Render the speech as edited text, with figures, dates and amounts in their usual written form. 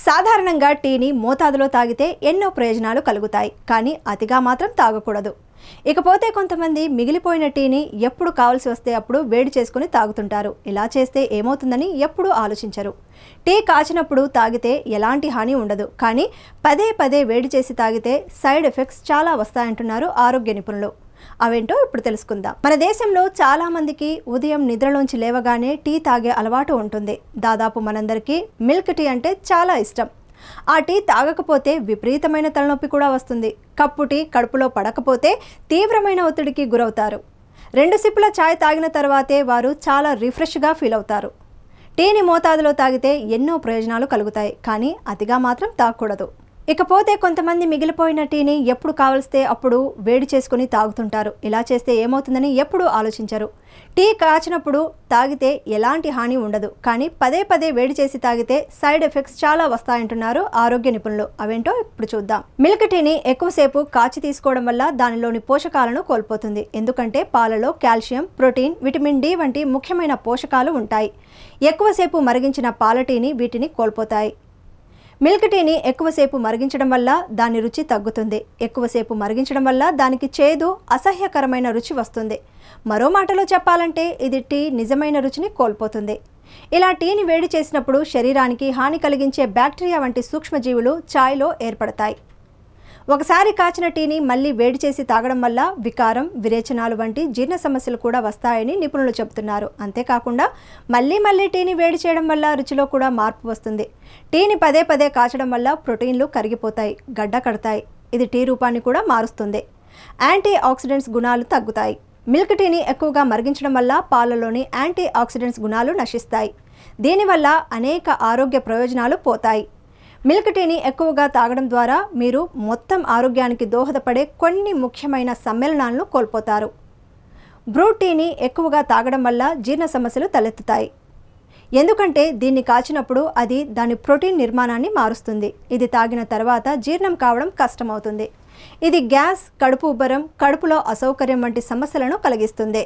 సాధారణంగా టీని మోతాదులో తాగితే ఎన్నో ప్రయోజనాలు కలుగుతాయి, కానీ అతిగా మాత్రం తాగకూడదు. ఇకపోతే కొంతమంది మిగిలిపోయిన టీని ఎప్పుడు కావాల్సి వస్తే అప్పుడు వేడి చేసుకుని తాగుతుంటారు. ఇలా చేస్తే ఏమవుతుందని ఎప్పుడూ ఆలోచించరు. టీ కాచినప్పుడు తాగితే ఎలాంటి హాని ఉండదు, కానీ పదే పదే వేడి చేసి తాగితే సైడ్ ఎఫెక్ట్స్ చాలా వస్తాయంటున్నారు ఆరోగ్య నిపుణులు. అవేంటో ఇప్పుడు తెలుసుకుందాం. మన దేశంలో చాలా మందికి ఉదయం నిద్రలోంచి లేవగానే టీ తాగే అలవాటు ఉంటుంది. దాదాపు మనందరికీ మిల్క్ టీ అంటే చాలా ఇష్టం. ఆ టీ తాగకపోతే విపరీతమైన తలనొప్పి కూడా వస్తుంది. కప్పు టీ కడుపులో పడకపోతే తీవ్రమైన ఒత్తిడికి గురవుతారు. 2 సిప్పుల ఛాయ్ తాగిన తర్వాతే వారు చాలా రిఫ్రెష్గా ఫీల్ అవుతారు. టీని మోతాదులో తాగితే ఎన్నో ప్రయోజనాలు కలుగుతాయి, కానీ అతిగా మాత్రం తాగకూడదు. ఇకపోతే కొంతమంది మిగిలిపోయిన టీని ఎప్పుడు కావలిస్తే అప్పుడు వేడి చేసుకుని తాగుతుంటారు. ఇలా చేస్తే ఏమవుతుందని ఎప్పుడూ ఆలోచించరు. టీ కాచినప్పుడు తాగితే ఎలాంటి హాని ఉండదు, కానీ పదే పదే వేడి చేసి తాగితే సైడ్ ఎఫెక్ట్స్ చాలా వస్తాయంటున్నారు ఆరోగ్య నిపుణులు. అవేంటో ఇప్పుడు చూద్దాం. మిల్క్ టీని ఎక్కువసేపు కాచి తీసుకోవడం వల్ల దానిలోని పోషకాలను కోల్పోతుంది. ఎందుకంటే పాలలో కాల్షియం, ప్రోటీన్, విటమిన్ డి వంటి ముఖ్యమైన పోషకాలు ఉంటాయి. ఎక్కువసేపు మరిగించిన పాల టీని వీటిని కోల్పోతాయి. మిల్క్ టీని ఎక్కువసేపు మరిగించడం వల్ల దాని రుచి తగ్గుతుంది. ఎక్కువసేపు మరిగించడం వల్ల దానికి చేదు, అసహ్యకరమైన రుచి వస్తుంది. మరో మాటలో చెప్పాలంటే ఇది టీ నిజమైన రుచిని కోల్పోతుంది. ఇలా టీని వేడి చేసినప్పుడు శరీరానికి హాని కలిగించే బ్యాక్టీరియా వంటి సూక్ష్మజీవులు ఛాయ్లో ఏర్పడతాయి. ఒకసారి కాచిన టీని మళ్ళీ వేడి చేసి తాగడం వల్ల వికారం, విరేచనాలు వంటి జీర్ణ సమస్యలు కూడా వస్తాయని నిపుణులు చెబుతున్నారు. అంతేకాకుండా మళ్ళీ టీని వేడి చేయడం వల్ల రుచిలో కూడా మార్పు వస్తుంది. టీని పదే పదే కాచడం వల్ల ప్రోటీన్లు కరిగిపోతాయి, గడ్డ కడతాయి. ఇది టీ రూపాన్ని కూడా మారుస్తుంది. యాంటీ ఆక్సిడెంట్స్ గుణాలు తగ్గుతాయి. మిల్క్ టీని ఎక్కువగా మరిగించడం వల్ల పాలలోని యాంటీ ఆక్సిడెంట్స్ గుణాలు నశిస్తాయి. దీనివల్ల అనేక ఆరోగ్య ప్రయోజనాలు పోతాయి. మిల్క్ టీని ఎక్కువగా తాగడం ద్వారా మీరు మొత్తం ఆరోగ్యానికి దోహదపడే కొన్ని ముఖ్యమైన సమ్మేళనాలను కోల్పోతారు. బ్రూ టీని ఎక్కువగా తాగడం వల్ల జీర్ణ సమస్యలు తలెత్తుతాయి. ఎందుకంటే దీన్ని కాచినప్పుడు అది దాని ప్రోటీన్ నిర్మాణాన్ని మారుస్తుంది. ఇది తాగిన తర్వాత జీర్ణం కావడం కష్టమవుతుంది. ఇది గ్యాస్, కడుపు ఉబ్బరం, కడుపులో అసౌకర్యం వంటి సమస్యలను కలిగిస్తుంది.